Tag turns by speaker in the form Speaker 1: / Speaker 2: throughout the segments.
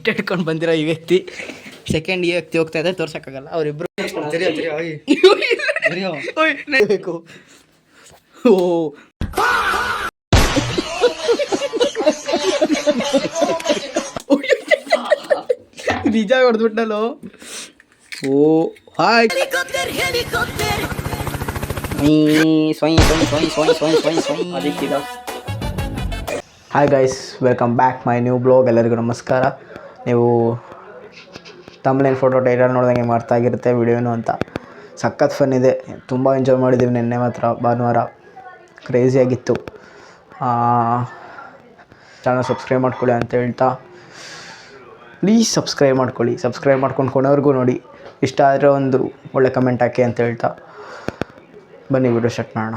Speaker 1: ಬಟ್ಟೆ ಇಟ್ಕೊಂಡು ಬಂದಿರೋ ಈ ವ್ಯಕ್ತಿ ಸೆಕೆಂಡ್ ಈ ವ್ಯಕ್ತಿ ಹೋಗ್ತಾ ಇದ್ದಾರೆ, ತೋರ್ಸಕ್ಕಾಗಲ್ಲ. ಅವರಿಬ್ರು ಬೇಕು. ಓ ನಿಜ ಹೊಡೆದ್ಬಿಟ್ಟಲು. ಓ hi hi guys, welcome back my new blog. ಎಲ್ಲರಿಗೂ ನಮಸ್ಕಾರ. ನೀವು ತಮ್ಲೇನ್ ಫೋಟೋ ಟೈಟಲ್ ನೋಡಿದಂಗೆ ಮಾಡ್ತಾ ಆಗಿರುತ್ತೆ ವಿಡಿಯೋನು ಅಂತ. ಸಖತ್ ಫನ್ ಇದೆ, ತುಂಬ ಎಂಜಾಯ್ ಮಾಡಿದ್ದೀವಿ. ನಿನ್ನೆ ಮಾತ್ರ ಭಾನುವಾರ ಕ್ರೇಜಿಯಾಗಿತ್ತು. ಚಾನಲ್ ಸಬ್ಸ್ಕ್ರೈಬ್ ಮಾಡ್ಕೊಳ್ಳಿ ಅಂತ ಹೇಳ್ತಾ, ಪ್ಲೀಸ್ ಸಬ್ಸ್ಕ್ರೈಬ್ ಮಾಡ್ಕೊಳ್ಳಿ. ಸಬ್ಸ್ಕ್ರೈಬ್ ಮಾಡ್ಕೊಂಡು ಕೊನೆವರೆಗೂ ನೋಡಿ. ಇಷ್ಟ ಆದರೆ ಒಂದು ಒಳ್ಳೆ ಕಮೆಂಟ್ ಹಾಕಿ ಅಂತ ಹೇಳ್ತಾ ಬನ್ನಿ ವಿಡಿಯೋ ಸ್ಟಾರ್ಟ್ ಮಾಡೋಣ.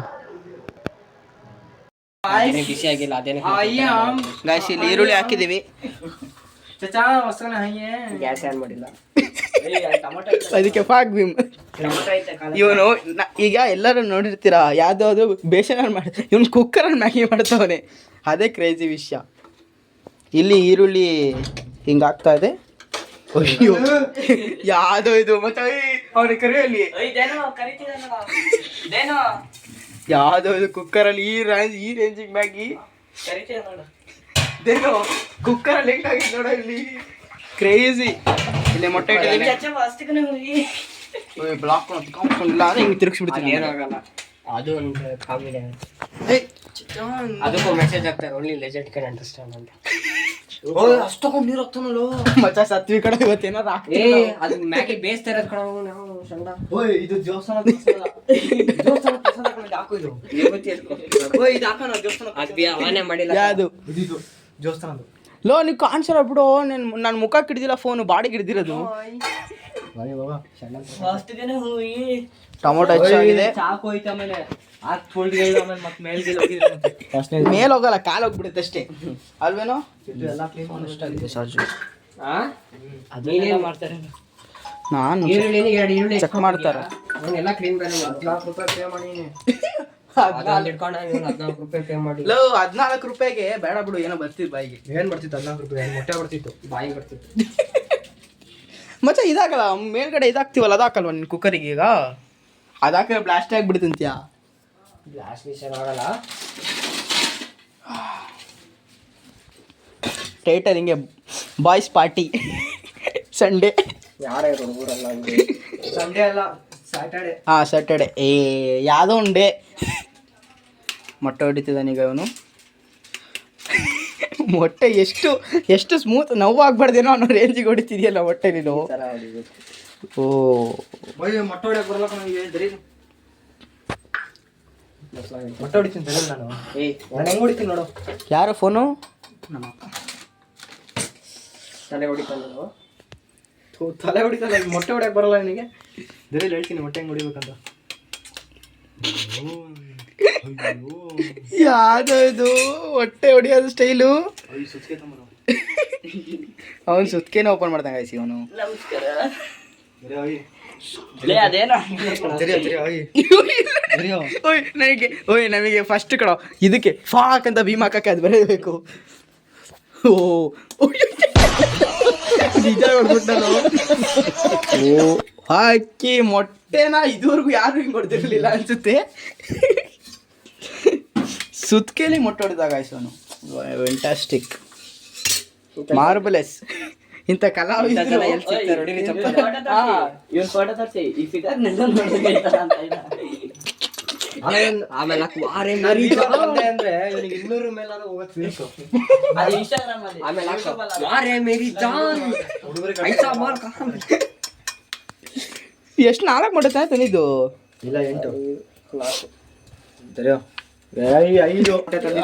Speaker 2: ಬಿಸಿ ಆಗಿಲ್ಲ ಅದೇನು
Speaker 1: ಗಾಯ್ಸ್, ಇಲ್ಲಿ ಈರುಳ್ಳಿ ಹಾಕಿದ್ದೀವಿ.
Speaker 2: ಗ್ಯಾಸ್ ಆನ್ ಮಾಡಿಲ್ಲ,
Speaker 1: ಅದಕ್ಕೆ ಫಾಕ್ ಭೀಮ್ ಇವನು. ಈಗ ಎಲ್ಲರೂ ನೋಡಿರ್ತೀರಾ, ಯಾವುದಾದ್ರು ಬೇಸನಲ್ಲಿ ಮಾಡಿ ಇವನು ಕುಕ್ಕರಲ್ಲಿ ಮ್ಯಾಗಿ ಮಾಡ್ತವನೆ. ಅದೇ ಕ್ರೇಜಿ ವಿಷಯ. ಇಲ್ಲಿ ಈರುಳ್ಳಿ ಹಿಂಗೆ ಆಗ್ತಾ ಇದೆ. ಅಯ್ಯೋ ಯಾವುದೋ ಇದು ಮತ್ತೆ ಅವನ ಕರಿಯಲ್ಲಿ ಯಾವುದೋ ಇದು ಕುಕ್ಕರಲ್ಲಿ ಈ ರೇಂಜಿಗೆ ಮ್ಯಾಗಿ ದೇನೋ ಕುಕ್ಕರಲ್ಲಿ ಹೆಂಗಾಗಿದೆ ನೋಡೋ ಇಲ್ಲಿ. ಕ್ರೇಜಿ. ಇಲ್ಲಿ ಮೊಟ್ಟೆ ಇಟ್ಟಿದ್ದೀನಿ, ಬ್ಲಾಕ್ ಇಲ್ಲ ಅಂದ್ರೆ ಹಿಂಗೆ ತಿರುಗಿಸ್ಬಿಡ್ತೀನಿ.
Speaker 2: ಏನಾಗಲ್ಲ, ಅದು ಒಂದು ಕಾಮಿಡಿ. ಅದಕ್ಕೂ ಮೆಸೇಜ್ ಆಗ್ತಾರೆ, ಓನ್ಲಿ ಲೆಜೆಂಡ್ ಕ್ಯಾನ್ ಅಂಡರ್ಸ್ಟ್ಯಾಂಡ್ ಅಂತ.
Speaker 1: ಅಷ್ಟೊಂದು ನೀರು ಹೋಗ್ತಾನಲ್ಲ ಮಚ್ಚ ಸತ್ವಿ ಕಡೆ ಇವತ್ತೇನಾರು ಹಾಕಿ
Speaker 2: ಅದು ಮ್ಯಾಗಿ ಬೇಯಿಸ್ತಾ ಇರೋದು ಕಣ ನಾವು ಸಂಡ.
Speaker 1: ಇದು ದೇವಸ್ಥಾನ
Speaker 2: ಹಾಕು, ಇದು ಇದು ಹಾಕೋಣ ದೇವಸ್ಥಾನ. ಅದು ಅವನೇ ಮಾಡಿಲ್ಲ.
Speaker 1: ಯಾವುದು ಇದು ದೇವಸ್ಥಾನದ್ದು? ಲೋ ನೀವು ಕಾಣಿಸಲ್ಲ ಬಿಡು. ನನ್ನ ಮುಖಕ್ಕೆ ಹಿಡ್ದಿಲ್ಲ, ಫೋನು ಬಾಡಿಗೆ ಹಿಡ್ದಿರೋದು. ಟೊಮೊಟೊ ಹೆಚ್ಚಾಗಿದೆ.
Speaker 2: ಚಾಕು ಹೋಯ್ತು, ಆಮೇಲೆ
Speaker 1: ಮೇಲೆ ಹೋಗಲ್ಲ, ಕಾಲು ಹೋಗ್ಬಿಡುತ್ತೆ ಅಷ್ಟೇ ಅಲ್ವೇನೋ.
Speaker 2: ಮಾಡ್ತಾರೆ,
Speaker 1: ನಾನು ಚೆಕ್ ಮಾಡ್ತಾರೆ. ₹14 ಬೇಡ ಬಿಡು, ಏನೋ ಬರ್ತಿತ್ತು ಬಾಯಿಗೆ.
Speaker 2: ಏನ್ ಬರ್ತಿತ್ತು? ₹14 ಮೊಟ್ಟೆ ಬರ್ತಿತ್ತು, ಬಾಯಿ ಬರ್ತಿತ್ತು.
Speaker 1: ಮತ್ತೆ ಇದಾಗಲ್ಲ, ಮೇಲ್ಗಡೆ ಇದಾಗ್ತೀವಲ್ಲ, ಅದಾಕಲ್ವ ನಿನ್ ಕುಕ್ಕರಿಗೆ? ಈಗ ಅದಾಕ ಬ್ಲಾಸ್ಟ್ ಆಗಿಬಿಡ್ತಂತ್ಯಾ?
Speaker 2: ಗ್ಲಾಸ್ ವಿಷಯ ಆಗಲ್ಲ.
Speaker 1: ಟೈಟಲ್ ಹಿಂಗೆ ಬಾಯ್ಸ್ ಪಾರ್ಟಿ ಸಂಡೇ.
Speaker 2: ಯಾರೇ ಹುಡುಗರಲ್ಲ, ಸಂಡೇ ಅಲ್ಲ ಸ್ಯಾಟರ್ಡೆ.
Speaker 1: ಸ್ಯಾಟರ್ಡೆ. ಯಾವುದೋ ಒಂದು ಡೇ. ಮೊಟ್ಟೆ ಹೊಡಿತಿದ್ದಾನೀಗ ಇವನು. ಮೊಟ್ಟೆ ಎಷ್ಟು ಸ್ಮೂತ್, ನೋವಾಗ್ಬಾರ್ದೇನೋ ಅನ್ನೋ ರೇಂಜಿಗೆ ಹೊಡಿತಿದೆಯಲ್ಲ ಮೊಟ್ಟೆ ನೀನು. ಓ
Speaker 2: ಮೊಟ್ಟೆ ಹೊಡಿಯಕ್ಕೆ ಬರಲ್ಲ ನನಗೆ. ಮೊಟ್ಟೆ ಹೊಡಿತೀನಿ ನಾನು. ನಾನು ಹೆಂಗೆ ಹೊಡಿತೀನಿ ನೋಡು.
Speaker 1: ಯಾರ ಫೋನು?
Speaker 2: ನಮ್ಮಪ್ಪ ತಲೆ ಹೊಡಿತಾನೆ. ತಲೆ ಹೊಡಿತಾನೆ, ಮೊಟ್ಟೆ ಹೊಡಿಯಕ್ಕೆ ಬರಲ್ಲ ನನಗೆ. ದರಿಯಲ್ಲಿ ಹೇಳ್ತೀನಿ ಮೊಟ್ಟೆ ಹೆಂಗೆ ಹೊಡಿಬೇಕಂತ.
Speaker 1: ಯಾವ್ದು ಇದು ಹೊಟ್ಟೆ ಹೊಡಿಯೋದು ಸ್ಟೈಲು? ಅವನು ಸುತ್ಕೇನೆ ಓಪನ್ ಮಾಡ್ದಂಗ ಆಯ್ಸಿ ಅವನು. ನಮಗೆ ಫಸ್ಟ್ ಕಡ ಇದಕ್ಕೆ ಫಾಕ್ ಅಂತ ಭೀಮ್ ಹಾಕಕ್ಕೆ ಅದು ಬರೀಬೇಕು. ಓ ನಿಜ ಹೊಡ್ಬಿಟ್ಟನು. ಓ ಹಾಕಿ ಮೊಟ್ಟೆನ ಇದುವರೆಗೂ ಯಾರು ಹಿಂಗೆ ಹೊಡೆದಿರಲಿಲ್ಲ ಅನ್ಸುತ್ತೆ. ಸುತ್ಕೇಲಿ ಮೊಟ್ಟೆ ಹೊಡೆದಾಗ ಆಯ್ತು ಅವನು. ವೆಂಟಾಸ್ಟಿಕ್, ಮಾರ್ಬಲೆಸ್. ಇಂಥ ಕಲಾವಿದ
Speaker 2: ಆಮೇಲೆ ಅಂದ್ರೆ 200 ಮೇಲಾದ್ರೂ ಹೋಗುತ್ತೆ.
Speaker 1: ಎಷ್ಟು 4 ಮೊಟ್ಟೆ ತಂದಿದ್ದು?
Speaker 2: ಇಲ್ಲ 8. 5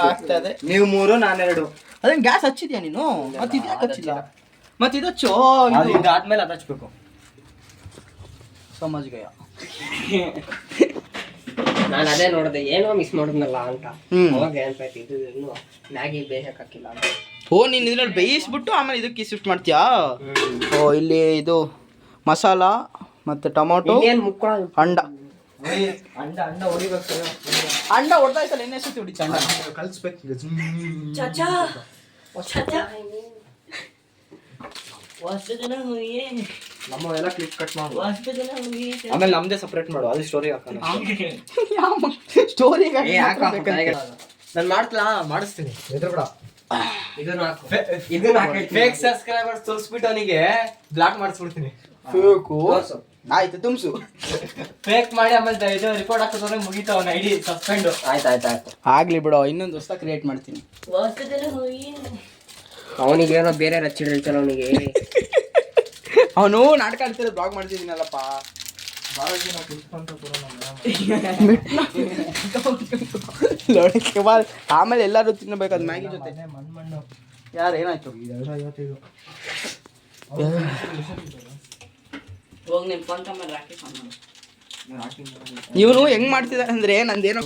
Speaker 1: ಆಗ್ತದೆ.
Speaker 2: ನೀವು 3 ನಾನು 2.
Speaker 1: ಅದೇನು ಗ್ಯಾಸ್ ಹಚ್ಚಿದ್ಯಾ ನೀನು? ಮತ್ತೆ ಇದು ಯಾಕೆ ಹಚ್ಚಿಲ್ಲ? ಮತ್ತೆ ಇದು ಹಚ್ಚು.
Speaker 2: ಇದಾದ್ಮೇಲೆ ಅದು ಹಚ್ಬೇಕು.
Speaker 1: ಸಮಾಜ್ಗಯ
Speaker 2: ನಾನು ಅದೇ ನೋಡಿದೆ, ಏನೋ ಮಿಸ್ ಮಾಡಿದ್ನಲ್ಲ ಅಂತ. ಅವಾಗ ಏನ್ಪಾಯ್ತು, ಇದು ಇನ್ನೂ ಮ್ಯಾಗಿ ಬೇಯಕ್ಕೆ ಹಾಕಿಲ್ಲ.
Speaker 1: ಓ ನೀನು ಇದ್ರಲ್ಲಿ ಬೇಯಿಸ್ಬಿಟ್ಟು ಆಮೇಲೆ ಇದಕ್ಕೆ ಶಿಫ್ಟ್ ಮಾಡ್ತೀಯಾ? ಓ ಇಲ್ಲಿ ಇದು ಮಸಾಲ ಮತ್ತು ಟೊಮೊಟೊ, ಅಂಡ
Speaker 2: ಹೊಡಿಬೇಕು.
Speaker 1: ಅಂಡ ಹೊಡೆದಾಯ್ತಲ್ಲ, ಎಣ್ಣೆ ಸುತ್ತಿ ಹೊಡಿச்சு ಅಂಡ ಕಲಿಸ್ಬೇಕು.
Speaker 2: ನಮ್ಮವೆಲ್ಲ ಕ್ಲಿಪ್ ಕಟ್ ಮಾಡು, ಆಮೇಲೆ ನಮ್ದೇ ಸಪ್ರೇಟ್ ಮಾಡು, ಅದು ಸ್ಟೋರಿ ಹಾಕೋಣ.
Speaker 1: ಸ್ಟೋರಿ
Speaker 2: ನಾನು ಮಾಡ್ತಲಾ, ಮಾಡಿಸ್ತೀನಿ, ಎದುರುಗಡ ಇದನ್ನ ಫೇಕ್ ಸಬ್ಸ್ಕ್ರೈಬರ್ಸ್ ತೋರಿಸ್ಬಿಟ್ಟು ಅವನಿಗೆ ಬ್ಲಾಕ್ ಮಾಡಿಸ್ಬಿಡ್ತೀನಿ.
Speaker 1: ಆಯ್ತು ತುಂಬ್ಸು,
Speaker 2: ಫೇಕ್ ಮಾಡಿ ಆಮೇಲೆ ಇದು ರಿಪೋರ್ಟ್ ಹಾಕಿದ್ರೆ ಮುಗೀತು ಅವನ ಐಡಿ ಸಸ್ಪೆಂಡ್. ಆಯ್ತು
Speaker 1: ಆಗ್ಲಿ ಬಿಡು, ಇನ್ನೊಂದು ಹೊಸ ಕ್ರಿಯೇಟ್ ಮಾಡ್ತೀನಿ.
Speaker 3: ಅವನಿಗೆ ಏನೋ ಬೇರೆ ರಚ್ಚಿಡ್ ಹೇಳ್ತಾನೆ ಅವನಿಗೆ.
Speaker 1: ಅವನು ನಾಟಕ ಆಡ್ತಿರೋ ಬ್ಲಾಗ್ ಮಾಡ್ತಿದ್ದೀನಲ್ಲಪ್ಪ. ಆಮೇಲೆ ಎಲ್ಲರೂ ತಿನ್ನಬೇಕು ಅದು ಮ್ಯಾಗಿ ಜೊತೆ.
Speaker 2: ಮಣ್ಣು
Speaker 1: ಯಾರು ಏನಾಯ್ತು?
Speaker 2: 255
Speaker 1: ಇವನು ಹೆಂಗ್ ಮಾಡ್ತಿದ್ದಾರೆ ಅಂದ್ರೆ ನಂದೇನೋ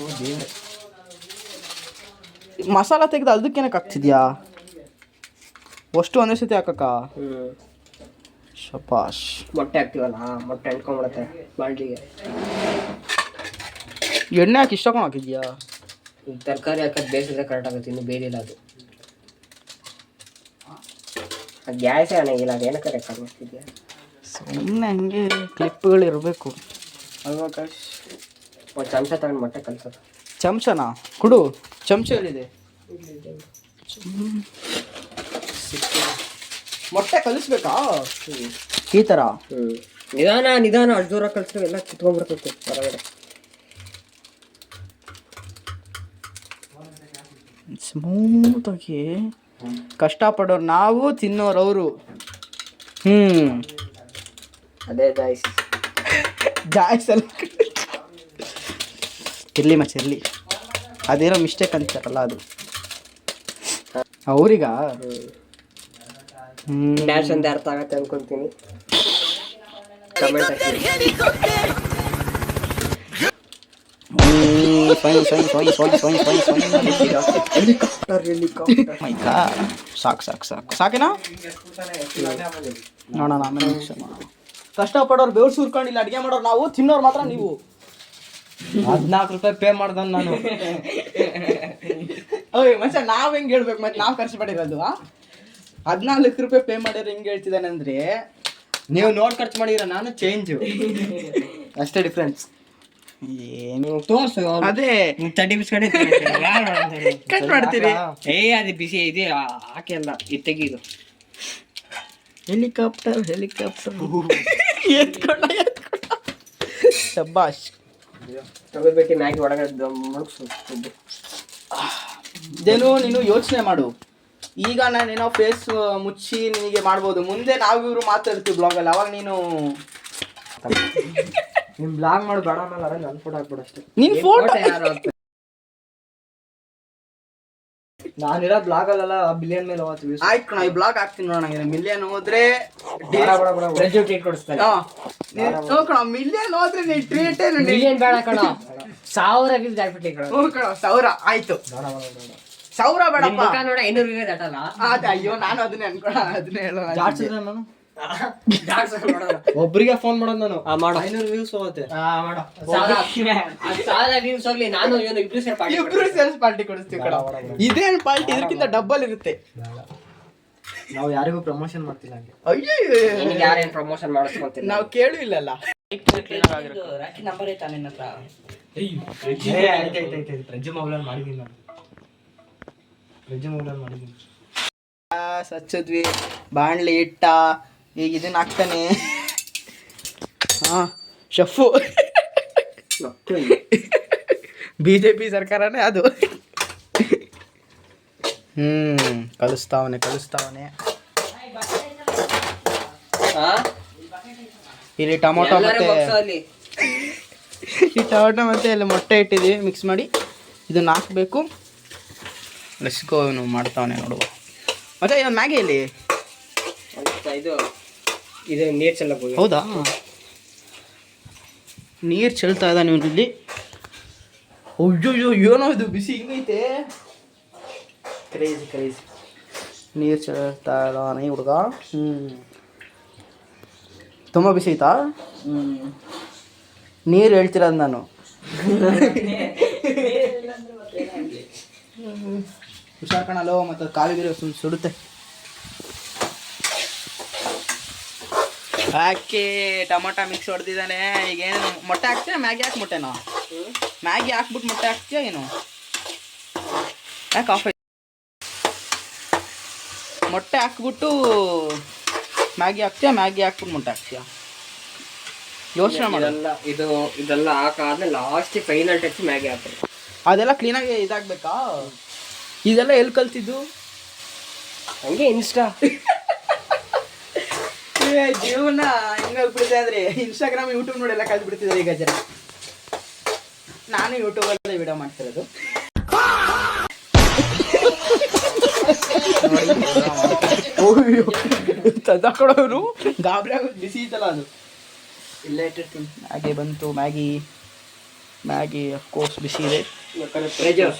Speaker 1: ಮಸಾಲ ತೆಗೆದು ಅದಕ್ಕೇನಕ್ಕೆ ಹಾಕ್ತಿದ್ಯಾ? ಅಷ್ಟು ಒಂದೇ ಸತಿ ಹಾಕಕ್ಕ? ಶಪಾಶ್.
Speaker 3: ಮೊಟ್ಟೆ ಹಾಕ್ತೀವಲ್ಲ, ಮೊಟ್ಟೆ ಅಂಟ್ಕೊಂಡ್ಬಿಡುತ್ತೆ ಬಾಂಡ್ಲಿಗೆ.
Speaker 1: ಎಣ್ಣೆ ಹಾಕಿ ಇಷ್ಟಕೊಂಡು ಹಾಕಿದ್ಯಾ?
Speaker 3: ತರಕಾರಿ ಹಾಕೋದು ಬೇಯಿಸಿದ್ರೆ ಕರೆಕ್ಟ್ ಆಗುತ್ತೆ, ಇನ್ನು ಬೇಯಿಲ್ಲ ಅದು. ಗ್ಯಾಸೇ ಅನ್ನಂಗಿಲ್ಲ, ಅದು ಏನಕ್ಕೆ ರೆಕಾರ್ಡ್ ಮಾಡ್ತಿದ್ಯಾ?
Speaker 1: ಸುಮ್ಮನೆ ಹಂಗೆ ಕ್ಲಿಪ್ಗಳು ಇರಬೇಕು ಅಲ್ವಾ ಕಾಶ್?
Speaker 3: ಒಂದು ಚಮಚ ತಗೊಂಡು ಮೊಟ್ಟೆ ಕಲ್ಸೋದು.
Speaker 1: ಚಮಚನಾ ಕೊಡು, ಚಮಚ ಎಲ್ಲಿದೆ? ಮೊಟ್ಟೆ ಕಲಿಸ್ಬೇಕಾ ಈ ಥರ?
Speaker 3: ನಿಧಾನ ಅಷ್ಟು ದೂರ ಕಲ್ಸಿದ್ರೆ ಎಲ್ಲ ಕಿತ್ಕೊಂಡ್ಬಿಡ್ತೈತೆ ಹೊರಗಡೆ.
Speaker 1: ಸ್ಮೂತಾಗಿ ಕಷ್ಟಪಡೋರು ನಾವು, ತಿನ್ನೋರು ಅವರು.
Speaker 3: ಅದೇ
Speaker 1: ಜಾಯ್ಸಲ್ಲ ಇರಲಿ ಮಚ್ಚ ಇರಲಿ, ಅದೇನೋ ಮಿಸ್ಟೇಕ್ ಅಂತಾರಲ್ಲ ಅದು ಅವ್ರಿಗ.
Speaker 3: ಡ್ಯಾಶ್ ಒಂದು ಅರ್ಥ ಆಗತ್ತೆ ಅನ್ಕೊಂತೀನಿ. ಕಮೆಂಟ್
Speaker 1: ಸಾಕೇನಾ? ನೋಡೋಣ ಆಮೇಲೆ. ಕಷ್ಟಪಡೋರು ಬೆವ್ರು ಸುರ್ಕೊಂಡಿಲ್ಲ, ಅಡುಗೆ ಮಾಡೋರು ನಾವು, ತಿನ್ನೋರು ಮಾತ್ರ ನೀವು.
Speaker 2: 14 ರೂಪಾಯಿ ಪೇ ಮಾಡ್ದನ್ ನಾನು.
Speaker 1: ಓಯ್ ಮಚ್ಚ, ನಾವ್ ಹೆಂಗ್ ಹೇಳ್ಬೇಕು ಮತ್ತೆ? ನಾವ್ ಖರ್ಚು ಮಾಡಿರೋದು 14 ರೂಪಾಯಿ ಪೇ ಮಾಡಿದ್ರೆ ಹೆಂಗ್ ಹೇಳ್ತಿದ್ದಾನೆ ಅಂದ್ರೆ,
Speaker 2: ನೀವು ನೋಡ್ ಖರ್ಚು ಮಾಡಿರ, ನಾನು ಚೇಂಜ್ ಅಷ್ಟೇ ಡಿಫ್ರೆನ್ಸ್.
Speaker 1: ಏನು
Speaker 3: ತೋರ್ಸು.
Speaker 1: ಅದೇ
Speaker 3: ತಡ್ಡಿ ಬಿಸ್ಕಡೆ
Speaker 1: ಕಟ್ ಮಾಡ್ತೀರಿ.
Speaker 3: ಅದು ಬಿಸಿ ಇದೆ, ಹಾಕಿ ಅಲ್ಲ ಇದು ತೆಗೀದು.
Speaker 1: ಹೆಲಿಕಾಪ್ಟರ್ ಎತ್ಕೊಂಡ ಶಬ್ಬಾಷ್.
Speaker 3: ತಗೋಬೇಕು ಮ್ಯಾಗಿ ಒಳಗಡೆ ಮುಳುಗ್ಸು.
Speaker 1: ಇದೇನು ನೀನು ಯೋಚನೆ ಮಾಡು. ಈಗ ನಾನೇನೋ ಫೇಸ್ ಮುಚ್ಚಿ ನಿನಗೆ ಮಾಡ್ಬೋದು, ಮುಂದೆ ನಾವಿವ್ರು ಮಾತಾಡ್ತೀವಿ ಬ್ಲಾಗಲ್ಲಿ, ಅವಾಗ ನೀನು
Speaker 2: ನಿಮ್ ಬ್ಲಾಗ್ ಮಾಡಿ ಬೇಡ ಮೇಲೆ ನನ್ನ ಫೋಟೋ ಹಾಕ್ಬಿಡು ಅಷ್ಟೇ.
Speaker 1: ನಿನ್ ಫೋಟೋ
Speaker 3: ಯಾರು
Speaker 2: ನಾನಿರೋ ಬ್ಲಾಗ್ ಅಲ್ಲ ಬಿಲಿಯನ್ ಮೇಲೆ ಹೋಗ್ತೀವಿ.
Speaker 1: ಆಯ್ತು ಕಣ, ಈ ಬ್ಲಾಗ್ ಹಾಕ್ತೀನಿ ನೋಡೋಣ. ಮಿಲಿಯನ್ ಹೋದ್ರೆ
Speaker 3: ಟ್ರೀಟ್ ಕೊಡಿಸ್ತಾರೆ.
Speaker 1: ಕಣ, ಮಿಲಿಯನ್ ಹೋದ್ರೆ ನೀ ಟ್ರೀಟ್
Speaker 3: ಮಿಲಿಯನ್ ಬೇಡ ಕಣ, 1000 ವ್ಯೂಸ್ ಆಗ್ಬಿಟ್ಟಿ ಕಣ.
Speaker 1: ಕಣ 1000 ಆಯ್ತು. 1000 ಬೇಡಪ್ಪ
Speaker 3: ನೋಡ, 500 ವ್ಯೂಸ್ ಆಟಲ್ಲ.
Speaker 1: ಅಯ್ಯೋ, ನಾನು ಅದನ್ನೇ ಅದನ್ನೇ ಹೇಳೋ.
Speaker 2: ನಾನು ಒಬ್ರಿಗೆ ಫೋನ್ ಮಾಡೋದು ನಾನು. 500 ವ್ಯೂಸ್ ಹೋಗುತ್ತೆ.
Speaker 3: 1000 ವ್ಯೂಸ್ ಹೋಗ್ಲಿ, ನಾನು ಇಬ್ರು
Speaker 1: ಸೇರ್ಸ್ ಪಾರ್ಟಿ ಕೊಡಿಸ್ತೀವಿ ಕಣ. ಇದೇನ್ ಪಾರ್ಟಿ, ಇದಕ್ಕಿಂತ ಡಬಲ್ ಇರುತ್ತೆ.
Speaker 2: ನಾವು ಯಾರಿಗೂ ಪ್ರಮೋಷನ್ ಮಾಡ್ತಿಲ್ಲ ಹಂಗೆ.
Speaker 1: ಅಯ್ಯೋ,
Speaker 3: ಯಾರೇನ್ ಪ್ರಮೋಷನ್ ಮಾಡಿಸ್ಕೊಂತಿಲ್ಲ,
Speaker 1: ನಾವು ಕೇಳು ಇಲ್ಲಲ್ಲ.
Speaker 3: ನಂಬರ್ ಐತಾ ನಿನ್ನ ಹತ್ರ?
Speaker 2: ರೆಜ್ಯೂಮ್ ಮೊಬೈಲ್ ಮಾಡಿದ್ದೀನಿ ನಾನು. ರೆಜ್ಯೂಮ್ ಮೊಬೈಲ್ ಮಾಡಿದ್ದೀನಿ.
Speaker 1: ಹಚ್ಚಿದ್ವಿ, ಬಾಣ್ಲಿ ಇಟ್ಟ, ಈಗ ಇದನ್ನ ಹಾಕ್ತಾನೆ. ಶಫು BJP ಸರ್ಕಾರನೇ ಅದು. ಕಲಿಸ್ತಾವನೆ. ಇಲ್ಲಿ ಟೊಮೊಟೊ ಮತ್ತೆ ಇಲ್ಲಿ ಮೊಟ್ಟೆ ಇಟ್ಟಿದ್ದೀವಿ, ಮಿಕ್ಸ್ ಮಾಡಿ ಇದನ್ನ ಹಾಕ್ಬೇಕು. Let's go. ಇವನು ಮಾಡ್ತಾವನೆ ನೋಡುವ. ಮತ್ತೆ ಇವನು ಮ್ಯಾಗಿಯಲ್ಲಿ
Speaker 3: ಇದು ನೀರು ಚೆಲ್ಲಕ್ಕೆ.
Speaker 1: ಹೌದಾ, ನೀರು ಚೆಲ್ತಾ ಇದ್ದಾನೆ ಇವನು ಇಲ್ಲಿ. ಅಯ್ಯೋ, ಏನೋ ಇದು ಬಿಸಿ ಹಿಂಗೈತೆ. ಕ್ರೇಜಿ ನೀರು ಚೆಲ್ತಾ ಇದ್ದಾನೆ ಹುಡುಗ. ತುಂಬ ಬಿಸಿ ಐತಾ? ನೀರು ಹೇಳ್ತಿರೋದು ನಾನು. ಹುಷಾರ್ ಕಣಲ್ಲೋ, ಮತ್ತು ಕಾಲು ಸುಡುತ್ತೆ. ಹಾಕಿ ಟೊಮೊಟೊ ಮಿಕ್ಸ್ ಹೊಡೆದಿದ್ದಾನೆ. ಈಗ ಏನು ಮೊಟ್ಟೆ ಹಾಕ್ತೀಯ ಮ್ಯಾಗಿ ಹಾಕಿ ಮೊಟ್ಟೆನಾ? ಮ್ಯಾಗಿ ಹಾಕ್ಬಿಟ್ಟು ಮೊಟ್ಟೆ ಹಾಕ್ತೀಯ ಏನು? ಯಾಕೆ ಆಫ್ ಮೊಟ್ಟೆ ಹಾಕ್ಬಿಟ್ಟು ಮ್ಯಾಗಿ ಹಾಕ್ತೀಯ, ಮ್ಯಾಗಿ ಹಾಕ್ಬಿಟ್ಟು ಮೊಟ್ಟೆ ಹಾಕ್ತೀಯ? ಯೋಚನೆ ಮಾಡಲ್ಲ.
Speaker 3: ಇದೆಲ್ಲ ಹಾಕಾದ್ಮೇಲೆ ಲಾಸ್ಟ್ ಫೈನಲ್ ಟಚ್ ಮ್ಯಾಗಿ ಹಾಕ್ತಾರೆ.
Speaker 1: ಅದೆಲ್ಲ ಕ್ಲೀನಾಗಿ ಇದಾಗಬೇಕಾ? ಇದೆಲ್ಲ ಎಲ್ಲಿ ಕಲ್ತಿದ್ದು?
Speaker 3: ಹಂಗೆ ಇನ್ಸ್ಟಾ
Speaker 1: ಜೀವನ ಹೆಂಗಾಗ್ಬಿಡುತ್ತೆ ಅಂದರೆ ಇನ್ಸ್ಟಾಗ್ರಾಮ್ ಯೂಟ್ಯೂಬ್ ನೋಡೆಲ್ಲ ಕಲ್ತ್ಬಿಡ್ತಿದ್ದಾರೆ ಈಗ ಜನ. ನಾನು ಯೂಟ್ಯೂಬಲ್ಲೇ ವಿಡಿಯೋ ಮಾಡ್ತಿರೋದು. ತದಕೊಡೋನು ಗಾಬರಿ ಆಗೋದು. ಬಿಸಿ ಇತ್ತಲ್ಲ ಅದು. ಇಲ್ಲೇ ಇಟ್ಟಿರ್ತೀನಿ. ಮ್ಯಾಗಿ ಬಂತು. ಮ್ಯಾಗಿ ಅಫ್ಕೋರ್ಸ್ ಬಿಸಿ ಇದೆ.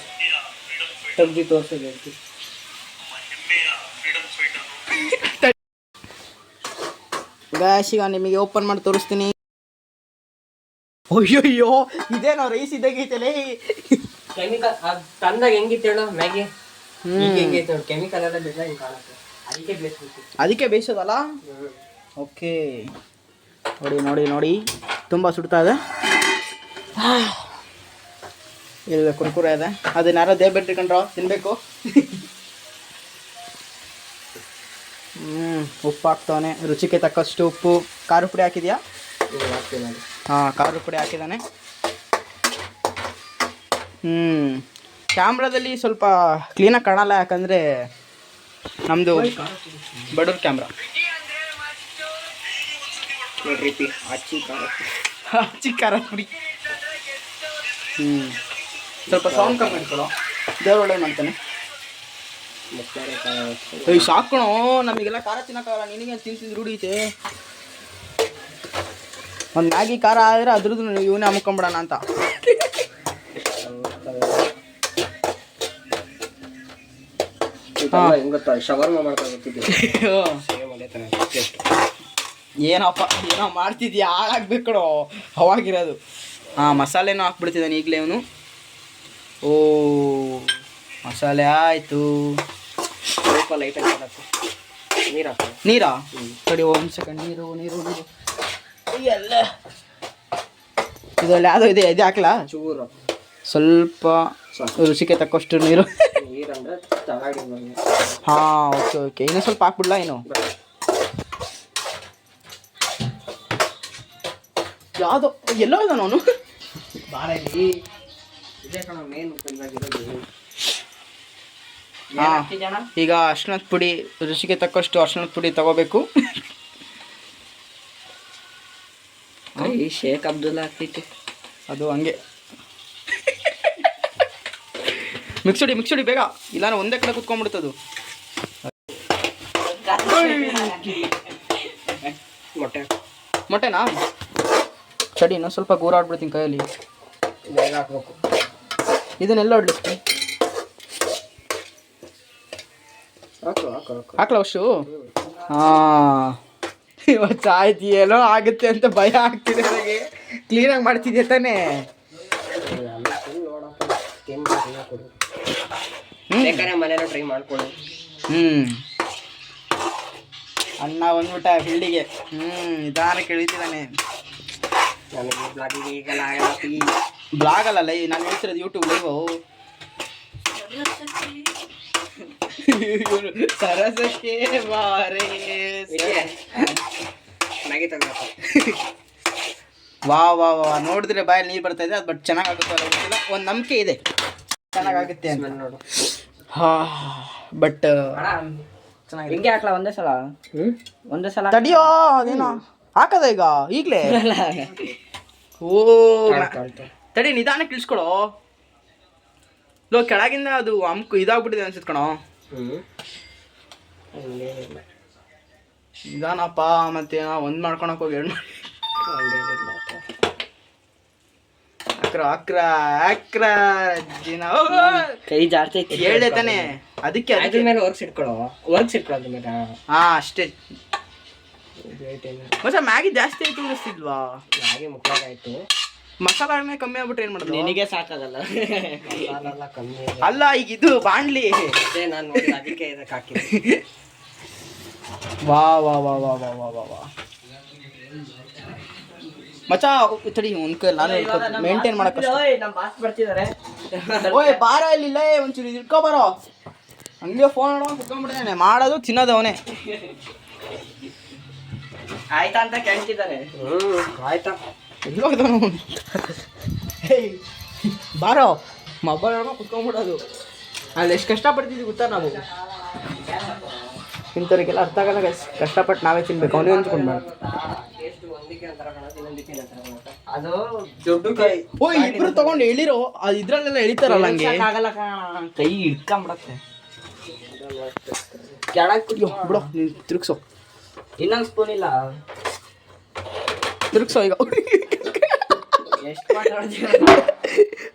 Speaker 3: ತೆಗ್ದು ತೋರಿಸೋದು.
Speaker 1: ಗ್ಯಾಸ್ ಈಗ ನಿಮಗೆ ಓಪನ್ ಮಾಡಿ ತೋರಿಸ್ತೀನಿ. ಅಯ್ಯೋ ಇದೇನೋ ರೈಸ್ ಇದ್ದಾಗೈತಲೇ.
Speaker 3: ಕೆಮಿಕಲ್ ತಂದಾಗ ಹೆಂಗಿತ್ತು ಹೇಳೋ ಮ್ಯಾಗಿ? ಹೆಂಗೈತೆ ನೋಡಿ, ಕೆಮಿಕಲ್ ಎಲ್ಲ ಬಿಟ್ಟ ಹಿಂಗೆ ಕಾಣುತ್ತೆ.
Speaker 1: ಅದಕ್ಕೆ ಬೇಯಿಸೋದಲ್ಲ. ಓಕೆ, ನೋಡಿ ತುಂಬ ಸುಡ್ತಾ ಇದೆ. ಇಲ್ಲ ಕುರ್ಕುರೆ ಇದೆ. ಅದನ್ನ ಯಾರೋ ದೇವ್ಬಿಟ್ಟಿಕೊಂಡ್ರೋ ತಿನ್ಬೇಕು. ಉಪ್ಪು ಹಾಕ್ತವನೆ. ರುಚಿಗೆ ತಕ್ಕಷ್ಟು ಉಪ್ಪು. ಖಾರ ಪುಡಿ ಹಾಕಿದ್ಯಾ? ಹಾಂ, ಖಾರ ಪುಡಿ ಹಾಕಿದ್ದಾನೆ. ಕ್ಯಾಮ್ರಾದಲ್ಲಿ ಸ್ವಲ್ಪ ಕ್ಲೀನಾಗಿ ಕಾಣಲ್ಲ, ಯಾಕಂದರೆ ನಮ್ಮದು ಬಡವ್ರ ಕ್ಯಾಮ್ರಾ. ಹಚ್ಚಿ ಖಾರ ಪುಡಿ. ಸ್ವಲ್ಪ ಸೌಂಡ್ ಕಮ್ಮಿ ಮಾಡ್ಕೊಳ್ಳೋ. ದೇವ್ರ ಒಳ್ಳೆ ಮಾಡ್ತಾನೆ. ಸಾಕಣೋ, ನಮಗೆಲ್ಲ ಖಾರ ತಿನ್ನೋಕ್ಕಾಗಲ್ಲ. ನಿನಗೆ ತಿಂತಿದ್ದು ರೂಢಿ ಐತೆ. ಒಂದು ಮ್ಯಾಗಿ ಖಾರ ಆದರೆ ಅದ್ರದ್ದು ಇವನೇ ಅಮ್ಕೊಂಬಿಡೋಣ ಅಂತ. ಏನಪ್ಪ ಏನೋ ಮಾಡ್ತಿದ್ಯಾ, ಹಾಳಾಗ್ಬೇಕು ಕಣೋ ಅವಾಗಿರೋದು. ಮಸಾಲೆನೂ ಹಾಕ್ಬಿಡ್ತಿದ್ದಾನೆ ಈಗಲೇ ಅವನು. ಓ, ಮಸಾಲೆ ಆಯಿತು.
Speaker 3: ಸ್ವಲ್ಪ ಲೈಟಾಗಿ
Speaker 1: ನೀರಾ? ತಡಿ ಒಂದು ಸೆಕೆಂಡ್. ನೀರು ಎಲ್ಲ ಇದರಲ್ಲಿ ಯಾವುದೋ ಇದೆ, ಇದು ಹಾಕ್ಲಾ?
Speaker 3: ಚೂರು
Speaker 1: ಸ್ವಲ್ಪ ರುಚಿಗೆ ತಕ್ಕಷ್ಟು ನೀರು.
Speaker 3: ನೀರಂದ್ರೆ
Speaker 1: ಹಾಂ, ಓಕೆ. ಇನ್ನೂ ಸ್ವಲ್ಪ ಹಾಕ್ಬಿಡ್ಲಾ? ಏನು ಯಾವುದೋ ಎಲ್ಲೋ ಇದ್ದಾನ ಅವನು.
Speaker 3: ಬಾಳೆಲಿ ಇದೇ ಕಣ ಮೇನ್ ತಂದಾಗಿರೋದು.
Speaker 1: ಈಗ ಅರ್ಶಿಣದ ಪುಡಿ, ರುಚಿಗೆ ತಕ್ಕಷ್ಟು ಅರ್ಶಿಣದ ಪುಡಿ ತಗೋಬೇಕು.
Speaker 3: ಶೇಖ್ ಅಬ್ದುಲ್ಲಾ ಆಗ್ತೈತಿ
Speaker 1: ಅದು ಹಂಗೆ. ಮಿಕ್ಸುಡಿ ಬೇಗ, ಇಲ್ಲಾಂದ್ರೆ ಒಂದೇ ಕಡೆ ಕುತ್ಕೊಂಡ್ಬಿಡ್ತದು. ಮೊಟ್ಟೆನಾ? ಚಡಿ ಇನ್ನೂ ಸ್ವಲ್ಪ ಗೂರಾಡ್ಬಿಡ್ತೀನಿ ಕೈಯಲ್ಲಿ.
Speaker 3: ಬೇಗ ಹಾಕ್ಬೇಕು.
Speaker 1: ಇದನ್ನೆಲ್ಲ ಹೊಡ್ಲಿಕ್ಕೆ ಹಾಕ್ಲ ಅಷ್ಟು? ಹಾಂ, ಇವತ್ತು ಆಯ್ತು. ಏನೋ ಆಗುತ್ತೆ ಅಂತ ಭಯ ಆಗ್ತಿದೆ ನನಗೆ. ಕ್ಲೀನಾಗಿ ಮಾಡ್ತಿದ್ದೆ ತಾನೇ?
Speaker 3: ಬೇಕಾದ್ರೆ ಮನೇಲಿ ಟ್ರೈ ಮಾಡ್ಕೊಳ್ಳಿ.
Speaker 1: ಅಣ್ಣ ಬಂದ್ಬಿಟ್ಟ ಫೀಲ್ಡಿಗೆ. ನಿಧಾನಕ್ಕೆ ಇಳಿತಿದ್ದಾನೆ.
Speaker 3: ನನಗೆ ಬ್ಲಾಗಿಗೆ ಈಗೆಲ್ಲ ಆಗಲ್ಲ.
Speaker 1: ಬ್ಲಾಗ್ ಅಲ್ಲಲ್ಲ, ನಾನು ಹೇಳ್ತಿರೋದು ಯೂಟ್ಯೂಬ್ ಲೈವು. ಸರಸಕ್ಕೆ ಬಾರೆ ವಾ ನೋಡಿದ್ರೆ ಬಾಯಲ್ಲಿ ನೀರು ಬರ್ತಾ ಇದೆ. ಅದು ಬಟ್ ಚೆನ್ನಾಗಾಗುತ್ತೋ ಗೊತ್ತಿಲ್ಲ. ಒಂದು ನಂಬಿಕೆ ಇದೆ ಚೆನ್ನಾಗಾಗುತ್ತೆ ಅಂತ ನೋಡು. ಬಟ್ ಚೆನ್ನಾಗಿದೆ.
Speaker 3: ಹಿಂಗೆ ಹಾಕ್ಲಾ ಒಂದೇ ಸಲ
Speaker 1: ತಡಿಯೋ. ಅದೇನೋ ಹಾಕದ ಈಗ ಈಗಲೇ? ಓ ತಡಿ, ನಿಧಾನಕ್ಕೆ ಇಳಿಸ್ಕೊಳೋ. ಕೆಳಗಿಂದ ಅದು ಇದಾಗ್ಬಿಟ್ಟಿದೆ ಅನ್ಸುತ್ತೆ ಕಣೋ. ನಿಧಾನಪ್ಪ. ಮತ್ತೆ ಒಂದು ಮಾಡ್ಕೊಳಕ್ ಹೋಗಿ ಎರಡು ಅಕ್ರ
Speaker 3: ಕೈ ಜಾಸ್ತಿ
Speaker 1: ಹೇಳ್ದೆ ತಾನೆ. ಅದಕ್ಕೆ
Speaker 3: ಅದ್ರ ಮೇಲೆ ವರ್ಕ್ಸ್ ಇಟ್ಕೊಳ್ಳೋದ್ರ ಮೇಲೆ.
Speaker 1: ಅಷ್ಟೇ. ಮತ್ತೆ ಮ್ಯಾಗಿ ಜಾಸ್ತಿ ಆಯ್ತು ಅನ್ನಿಸ್ತಿದ್ವಾ?
Speaker 3: ಮ್ಯಾಗಿ ಮುಕ್ಕಾಗಾಯ್ತು.
Speaker 1: ಮಸಾಲೆ ಕಮ್ಮಿ ಆಗ್ಬಿಟ್ರೆ ಏನ್ ಮಾಡೋದು?
Speaker 3: ನಿನಗೆ ಸಾಕಾಗಲ್ಲ. ಕಮ್ಮಿ
Speaker 1: ಅಲ್ಲ, ಈಗ ಇದು ಬಾಣ್ಲಿ.
Speaker 3: ನಾನು ನೋಡಿ ಅದಕ್ಕೆ ಇದಕ್ಕೆ ಹಾಕಿದ್ದೆ.
Speaker 1: ವಾ ವಾ ವಾ ವಾ ವಾ ವಾ ವಾ ವಾ ಮಚ್ಚ ತಡಿ ಒಂದು ಕೈ ನಾನು ಮೇಂಟೈನ್ ಮಾಡಕ್ಕೆ
Speaker 3: ನಮ್ಮ ಬಾಸ್ ಬರ್ತಿದ್ದಾರೆ.
Speaker 1: ಓಯ್ ಬಾರ ಇಲ್ಲಿಲ್ಲ ಒಂಚೂರು ಇಟ್ಕೊ ಬರೋ ಹಂಗೆ ಫೋನ್ ನೋಡೋ ಕುತ್ಕೊಂಡ್ಬಿಟ್ಟಿದ್ದಾನೆ ಮಾಡೋದು ತಿನ್ನೋದು ಅವನೇ
Speaker 3: ಆಯ್ತಾ ಅಂತ ಕೇಳ್ತಿದ್ದಾರೆ. ಆಯ್ತಾ
Speaker 1: ಎಲ್ಲೋ ಹೋಗ್ತಾನ ಬಾರೋ ಮೊಬೈಲ್ ನೋಡೋ ಕುತ್ಕೊಂಡ್ಬಿಡೋದು. ಅಲ್ಲಿ ಎಷ್ಟು ಕಷ್ಟಪಡ್ತಿದ್ವಿ ಗೊತ್ತಾ ನಾವು. ಇಂಥವ್ರಿಗೆಲ್ಲ ಅರ್ಥ ಆಗಲ್ಲ guys. ಕಷ್ಟಪಟ್ಟು ನಾವೇ ತಿನ್ಬೇಕು ಅವನೇ ಹಂಚ್ಕೊಂಡು.
Speaker 3: ಅದು ದುಡ್ಡು
Speaker 1: ಓ ಇಬ್ರು ತಗೊಂಡು ಎಳಿರೋ ಅದು ಇದ್ರಲ್ಲೆಲ್ಲ ಎಳಿತಾರಲ್ಲ ಹಂಗೆ
Speaker 3: ಆಗಲ್ಲ ಕೈ ಹಿಡ್ಕೊಂಬಿಡತ್ತೆ. ಕೆಳಗೆ
Speaker 1: ಬಿಡೋ ನೀನು ತಿರುಗ್ಸೋ
Speaker 3: ಇನ್ನೊಂದು ಸ್ಪೂನ್ ಇಲ್ಲ.
Speaker 1: ತಿರುಗ್ಸೋ ಈಗ.
Speaker 3: ಎಷ್ಟು ಮಾತಾಡ್ತೀವಿ.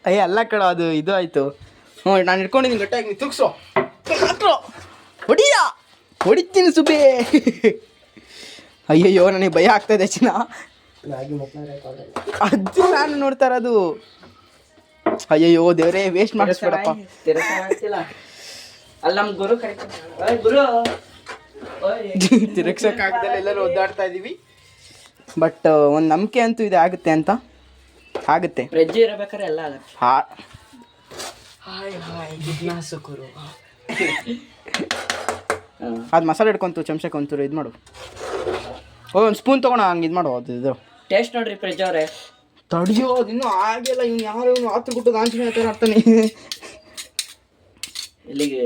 Speaker 1: ಅಯ್ಯ ಅಲ್ಲ ಕಣ ಅದು ಇದು ಆಯ್ತು. ಹ್ಞೂ ನಾನು ಇಟ್ಕೊಂಡಿದ್ದೀನಿ ಗಟ್ಟಾಗಿ ನೀವು ತಿರುಗ್ಸೋ ಹಾಕ್ರೋ ಹೊಡಿಯಾ ಹೊಡಿತೀನಿ ಸುಬೇ. ಅಯ್ಯಯ್ಯೋ ನನಗೆ ಭಯ ಆಗ್ತಾಯಿದೆ ಚಿನ್ನ. ಅದು ನಾನು ನೋಡ್ತಾ ಇರೋದು. ಅಯ್ಯಯ್ಯೋ ದೇವರೇ ವೇಸ್ಟ್ ಮಾಡಿಸ್ಬೇಡಪ್ಪ.
Speaker 3: ಅಲ್ಲಿ ನಮ್ಮ ಗುರು ಕರೀತಾರೆ. ಗುರು
Speaker 1: ತಿರುಗ್ಸೋಕ್ಕಾಗ್ದಲ್ಲ ಎಲ್ಲರೂ ಒದ್ದಾಡ್ತಾ ಇದ್ದೀವಿ. ಬಟ್ ಒಂದು ನಂಬಿಕೆ ಅಂತೂ ಇದೆ ಆಗುತ್ತೆ ಅಂತ. ಆಗುತ್ತೆ
Speaker 3: ಫ್ರಿಜ್ ಇರಬೇಕಾದ್ರೆ ಎಲ್ಲ ಆಗುತ್ತೆ.
Speaker 1: ಜಿಜ್ಞಾಸು ಗುರು. ಅದು ಮಸಾಲೆ ಹಿಡ್ಕೊಂತು ಚಮಚಕ್ಕೆ ಒಂಚೂರು ಇದು ಮಾಡು. ಓ ಒಂದು ಸ್ಪೂನ್ ತೊಗೊಳ ಹಂಗೆ ಇದು ಮಾಡು. ಅದು ಇದು
Speaker 3: ಟೇಸ್ಟ್ ನೋಡ್ರಿ ಫ್ರಿಜ್ ಅವರೇ.
Speaker 1: ತಡಿಯೋ ಅದು ಇನ್ನೂ ಆಗಿಲ್ಲ. ಇವ್ನು ಯಾರು ಇವನು ಆತ್ರ ಕೊಟ್ಟು ಆಂಜನೇಯ ಹತ್ರ ಆಡ್ತಾನೆ.
Speaker 3: ಇಲ್ಲಿಗೆ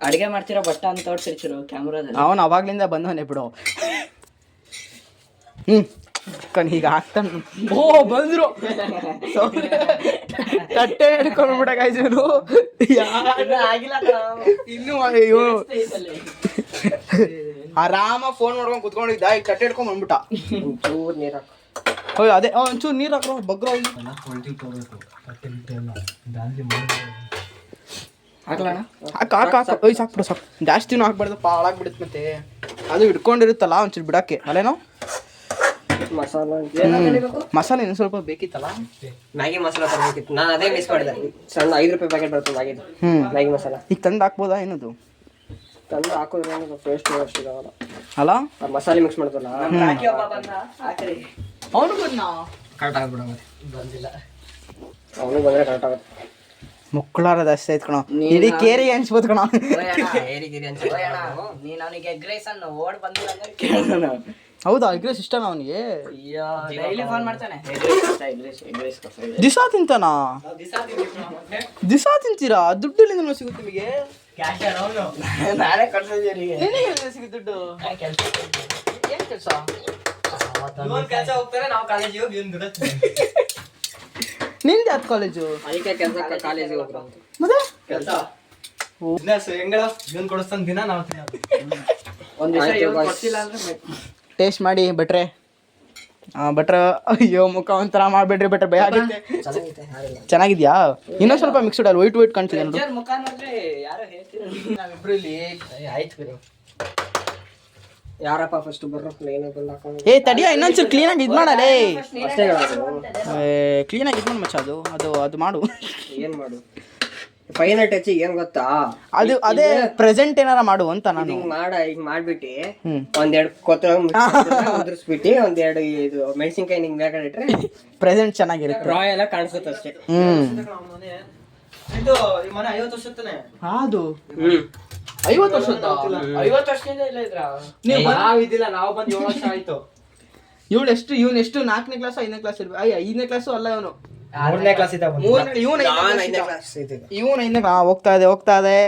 Speaker 3: ಅಡುಗೆ ಮಾಡ್ತಿರೋ ಬಟ್ಟ ಅಂತ ತೋರಿಸಿರ್ತಿರು ಕ್ಯಾಮ್ರಾದಲ್ಲಿ.
Speaker 1: ಅವನು ಅವಾಗ್ಲಿಂದ ಬಂದವನೇ ಬಿಡು. ಕಣ್ ಹೀಗೆ ಹಾಕ್ತಾನೆ. ಓ ಬಂದ್ರು ತಟ್ಟೆ ಹಿಡ್ಕೊಂಡು ಬಿಡಕಾಯ್ತು ಇವನು. ಇನ್ನೂ ಇವನು ಆರಾಮ ಫೋನ್ ಮಾಡ್ಕೊಂಡು ಕುತ್ಕೊಂಡಿದ್ದ. ಈಗ ತಟ್ಟೆ ಹಿಡ್ಕೊಂಡ್ ಬಂದ್ಬಿಟ್ಟ.
Speaker 3: ಒಂಚೂರು ನೀರು
Speaker 1: ಹೋಯ್ ಅದೇ ಒಂಚೂರು ನೀರು ಹಾಕ್ರೋ ಬಗ್ರೋ
Speaker 3: ಹಾಕ್ಲಣ್ಣ.
Speaker 1: ಹಾಕು ಓಯ್ ಸಾಕು ಬಿಡು ಸಾಕು. ಜಾಸ್ತಿನೂ ಹಾಕ್ಬಾರ್ದಪ್ಪ ಹಾಳಾಗ್ಬಿಡುತ್ತೆ ಮತ್ತೆ. ಅದು ಹಿಡ್ಕೊಂಡಿರುತ್ತಲ್ಲ ಒಂಚೂರು ಬಿಡಕ್ಕೆ ಅಲ್ಲೇನೋ. ಮಸಾಲೆ ಇನ್ನೂ ಸ್ವಲ್ಪ ಬೇಕಿತ್ತಲ್ಲ.
Speaker 3: ಮ್ಯಾಗಿ ಮಸಾಲ ತರಬೇಕಿತ್ತು. ನಾನು ಅದೇ ಮಿಸ್ ಮಾಡಿದೆ. ಸಣ್ಣ 5 ರೂಪಾಯಿ ಪ್ಯಾಕೆಟ್ ಬರ್ತದೆ ಮ್ಯಾಗಿದು. ಮ್ಯಾಗಿ ಮಸಾಲ
Speaker 1: ಈಗ ತಂದು ಹಾಕ್ಬೋದಾ ಏನದು?
Speaker 3: ತಂದು ಹಾಕೋದ್ರೆ ಟೇಸ್ಟ್ ಅಷ್ಟಿದಾವಲ್ಲ
Speaker 1: ಅಲ್ಲ.
Speaker 3: ಮಸಾಲೆ ಮಿಕ್ಸ್ ಮಾಡ್ತಲ್ಲ.
Speaker 1: ಅವನು ಬಂದ
Speaker 3: ಕರೆಕ್ಟ್ ಆಗ್ಬಿಡ ಬಂದಿಲ್ಲ. ಅವನು ಬಂದರೆ ಕರೆಕ್ಟ್ ಆಗುತ್ತೆ.
Speaker 1: ಮುಕ್ಕಳಾರ ಜಾಸ್ತಿ ಆಯ್ತು ಕಣ. ಇಡೀ ಕೇರಿ ಅನ್ಸ್ಬೋದು ಕಣ.
Speaker 3: ನೀನು ಅವನಿಗೆ ಎಗ್ ರೈಸ್ ಅನ್ನು ಓಡ್ ಬಂದಿಲ್ಲ.
Speaker 1: ಹೌದಾ ಎಗ್ ರೈಸ್ ಇಷ್ಟನಾ ಅವನಿಗೆ?
Speaker 3: ಡೈಲಿ ಫೋನ್ ಮಾಡ್ತಾನೆ.
Speaker 1: ದಿಸಾ ತಿಂತಾನಾ? ದಿಸಾ ತಿಂತೀರಾ? ದುಡ್ಡು ಎಲ್ಲಿಂದ ಸಿಗುತ್ತೆ ನಿಮಗೆ?
Speaker 3: ನಾನೇ ಕಳ್ಸಿದ್ದೀನಿ.
Speaker 1: ಸಿಗುತ್ತೆ ದುಡ್ಡು?
Speaker 3: ಏನು ಕೆಲಸ? ಕೆಲಸ ಹೋಗ್ತಾರೆ, ನಾವು ಕಾಲೇಜಿಗೆ ಹೋಗಿ
Speaker 1: ನಿಂದು ಯಾವ್ದು ಕಾಲೇಜು?
Speaker 3: ಅದಕ್ಕೆ ಕೆಲಸ ಕಾಲೇಜಿಗೆ ಹೋಗ್ರು ಅಂತ.
Speaker 1: ಮತ್ತೆ
Speaker 3: ಕೆಲಸ
Speaker 2: ಹೆಂಗಳ ಇವನ್ ಕೊಡಿಸ್ತಾನ ದಿನ ನಾವು
Speaker 3: ಒಂದು ದಿವಸ ಕೊಡ್ತಿಲ್ಲ ಅಂದ್ರೆ
Speaker 1: ಟೇಸ್ಟ್ ಮಾಡಿ ಭಟ್ರೆ. ಭಟ್ರ ಅಯ್ಯೋ ಮುಖ ಒಂಥರ ಮಾಡ್ಬೇಡ್ರಿ ಭಟ್ರೆ ಭಯ ಆಗುತ್ತೆ. ಚೆನ್ನಾಗಿದ್ಯಾ? ಇನ್ನೊಂದು ಸ್ವಲ್ಪ ಮಿಕ್ಸ್ಡ್ ಅಲ್ಲಿ ವೈಟ್ ಕಾಣ್ತಿದೆ ನೋಡಿ.
Speaker 3: ಮುಖ ನೋಡ್ರಿ ಯಾರೋ ಹೇಳ್ತೀರ.
Speaker 1: ನಾವಿಬ್ರು ಇಲ್ಲಿ
Speaker 3: ಆಯ್ತು ಬಿಡು. ಯಾರಪ್ಪ ಫಸ್ಟ್ ಬರ್ರೋ ಏನು ಬಿಲ್ ಹಾಕೊಂಡು.
Speaker 1: ಏ ತಡಿಯ ಇನ್ನೊಂದ್ಸರಿ ಕ್ಲೀನಾಗಿ ಇದು ಮಾಡಲೇ.
Speaker 3: ಅಷ್ಟೇ
Speaker 1: ಕ್ಲೀನಾಗಿ ಇದು ಮಾಡಿ ಮಚ್ಚ. ಅದು ಮಾಡು.
Speaker 3: ಏನು ಮಾಡು? ಫೈನಲ್ ಟಚ್ ಏನ್ ಗೊತ್ತಾ?
Speaker 1: ಅದು ಅದೇ ಪ್ರೆಸೆಂಟ್ ಏನಾರ ಮಾಡು ಅಂತ ನಾನು.
Speaker 3: ಹಿಂಗ್ ಮಾಡ್ಬಿಟ್ಟು ಒಂದೆರಡು ಕೊತ್ತಂಬರಿ ಉದುರಿಸ್ಬಿಟ್ಟು ಒಂದೆರಡು ಇದು ಮೆಣಸಿನ್ಕಾಯಿ ನಿಂಗೆ ಬೇಕಾದ್ರೆ ಇಟ್ರೆ
Speaker 1: ಪ್ರೆಸೆಂಟ್ ಚೆನ್ನಾಗಿರುತ್ತೆ.
Speaker 3: ರಾಯ್ ಎಲ್ಲ ಕಾಣಿಸುತ್ತೆ ಅಷ್ಟೇ.
Speaker 2: ಇದು ಈ ಮನೆ 50 ವರ್ಷ ತಾನೆ.
Speaker 1: ಅದು 50 ವರ್ಷದ
Speaker 3: 50 ವರ್ಷದಿಂದ ಇಲ್ಲ ಇದ್ರ.
Speaker 2: ನಾವು ಇದಿಲ್ಲ, ನಾವು ಬಂದು 7 ವರ್ಷ ಆಯ್ತು.
Speaker 1: ಇವಳು ಎಷ್ಟು 4ನೇ ಕ್ಲಾಸ್ 5ನೇ ಕ್ಲಾಸ್ ಇರ್ಬೇಕು. 5ನೇ ಕ್ಲಾಸು ಅಲ್ಲ ಇವನು
Speaker 2: 3ನೇ ಕ್ಲಾಸ್ ಇದೆ.
Speaker 1: ಇವನು 5ನೇ ಹೋಗ್ತಾ ಇದೆ.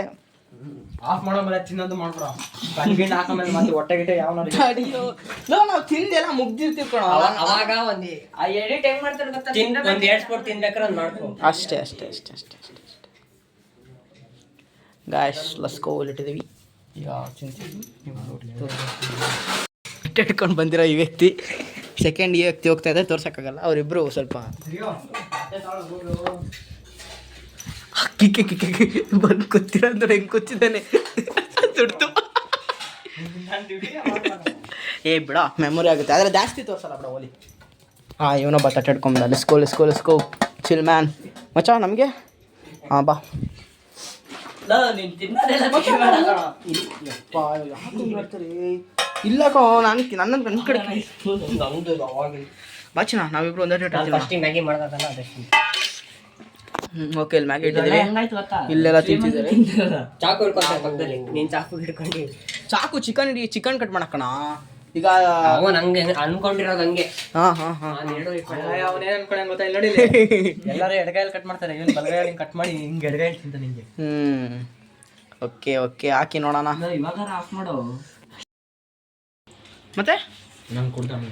Speaker 2: ಆಫ್ ಮಾಡೋ ಮೇಲೆ ತಿನ್ನೋದು ಮಾಡ್ಬಿಡ. ಕಣ್ಗಿಂಡ ಹಾಕಮೇಲೆ ಮತ್ತೆ ಹೊಟ್ಟೆ ಗಿಟ್ಟೆ ಯಾವ
Speaker 1: ನಾವು ತಿಂದೆಲ್ಲ ಮುಗ್ದಿರ್ತೀವಿ ಕಣ.
Speaker 3: ಅವಾಗ ಒಂದು ಎಡಿಟ್ ಹೆಂಗ್ ಮಾಡ್ತಾರೆ ಗೊತ್ತಾ? ಒಂದ್ 2 ಸ್ಪೂನ್ ತಿನ್ಬೇಕಾದ್ರೆ ಮಾಡ್ಕೊ.
Speaker 1: ಅಷ್ಟೇ ಗಾಯ್ಸ್ ಲೆಟ್ಸ್ ಗೋ. ಇಟ್ಟಿದ್ದೀವಿ ಈಗ ಇಟ್ಕೊಂಡು ಬಂದಿರೋ ಈ ವ್ಯಕ್ತಿ ಸೆಕೆಂಡ್ ಈ ವ್ಯಕ್ತಿ ಹೋಗ್ತಾ ಇದೆ. ತೋರ್ಸೋಕ್ಕಾಗಲ್ಲ. ಅವರಿಬ್ಬರು ಸ್ವಲ್ಪ ಬಂದು ಕೂತಿರೋದ್ರೆ ಹೆಂಗೆ ಕೂತಿದ್ದಾನೆ ದುಡ್ಡು. ಏ ಬಿಡ ಮೆಮೊರಿ ಆಗುತ್ತೆ ಆದರೆ ಜಾಸ್ತಿ ತೋರ್ಸಲ್ಲ ಬಿಡ ಓಲಿ. ಇವನೊಬ್ಬ ತಟ್ಟಿಡ್ಕೊಂಬ. ಲೆಸ್ಕೋ ಚಿಲ್ ಮ್ಯಾನ್ ಮಚ್ಚ ನಮಗೆ. ಬಾ ಇಲ್ಲ ಕೋ ನನ್ನ ಕಡೆ
Speaker 3: ನಮ್ದು ಅವಾಗ
Speaker 1: ಬಾಚಿನ ನಾವಿಬ್ರು ಒಂದೇ ಡೇಟ್
Speaker 3: ಫಸ್ಟಿಗೆ ಮ್ಯಾಗಿ ಮಾಡ್ದಲ್ಲ ಅದಷ್ಟು.
Speaker 1: ಓಕೆ ಇಲ್ಲಿ ಮ್ಯಾಗಿ ಇಟ್ಟಿದ್ದೀವಿ, ಇಲ್ಲೆಲ್ಲ ತಿಂತಿದ್ದಾರೆ.
Speaker 3: ಚಾಕು ಹಿಡ್ಕೊಂತಾರೆ ಪಕ್ಕದಲ್ಲಿ, ನೀನ್ ಚಾಕು ಹಿಡ್ಕೊಂಡು
Speaker 1: ಚಾಕು ಚಿಕನ್ ಕಟ್ ಮಾಡಕ್ಕಣ ಈಗ.
Speaker 3: ಅವನ್ ಹಂಗೆ ಅನ್ಕೊಂಡಿರೋದು ಹಂಗೆ.
Speaker 1: ಹಾಂ
Speaker 2: ಅವನೇನು ಅನ್ಕೊಂಡೆ ಗೊತ್ತಾ ಇಲ್ಲಿ ನೋಡಿ ಎಲ್ಲರೂ ಎಡಗಾಯಲ್ಲಿ ಕಟ್ ಮಾಡ್ತಾರೆ, ಇವನು ಬಲಗಾಯಲ್ಲಿ ಕಟ್ ಮಾಡಿ ಹಿಂಗೆ ಎಡಗಾಯಲ್ಲಿ ತಿಂತ ನಿಂಗೆ.
Speaker 1: ಓಕೆ ಹಾಕಿ ನೋಡೋಣ.
Speaker 2: ಇವಾಗ ಆಫ್ ಮಾಡು.
Speaker 1: ಮತ್ತೆ
Speaker 2: ನಂಗೆ ಕೊಡ್ತೀನಿ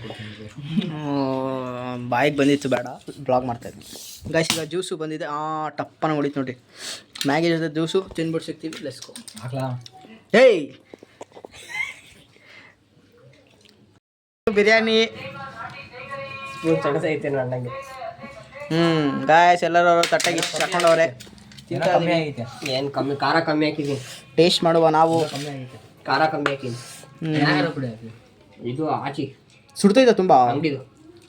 Speaker 1: ಬಾಯಿಗೆ ಬಂದಿತ್ತು, ಬೇಡ ಬ್ಲಾಗ್ ಮಾಡ್ತಾಯಿದ್ವಿ. ಗಾಯ್ಸ್ ಈಗ ಜ್ಯೂಸು ಬಂದಿದೆ, ಟಪ್ಪನ ಹೊಡಿತು ನೋಡಿರಿ. ಮ್ಯಾಗಿ ಜೊತೆ ಜ್ಯೂಸು ತಿನ್ಬಿಟ್ಟು ಸಿಗ್ತೀವಿ. ಲೆಸ್ಕೋ
Speaker 2: ಹಾಕ್ಲಾ?
Speaker 1: ಹೇಯ್ ಬಿರಿಯಾನಿ
Speaker 3: ಸ್ಪೂನ್ ಸಣಸೈತೆ ನಂಗೆ.
Speaker 1: ಗಾಯ್ಸ್ ಎಲ್ಲರೂ ತಟ್ಟೆಗೆ ತಗೊಂಡವ್ರೆ, ತಿಂತಾ
Speaker 2: ಕಮ್ಮಿ
Speaker 1: ಇದೀವಿ.
Speaker 2: ಆಗೈತೆ,
Speaker 3: ಏನು ಕಮ್ಮಿ, ಖಾರ ಕಮ್ಮಿ ಹಾಕಿದ್ದೀನಿ.
Speaker 1: ಟೇಸ್ಟ್ ಮಾಡುವ ನಾವು.
Speaker 2: ಕಮ್ಮಿ ಆಗೈತೆ.
Speaker 3: ಖಾರ ಕಮ್ಮಿ ಹಾಕಿದ್ದೀನಿ.
Speaker 2: ಯಾರು ಪುಡಿ ಹಾಕಿ?
Speaker 3: ಇದು ಆಚಿ
Speaker 1: ಸುಡ್ತೈತೆ ತುಂಬ.
Speaker 3: ಅಂಗಡಿದು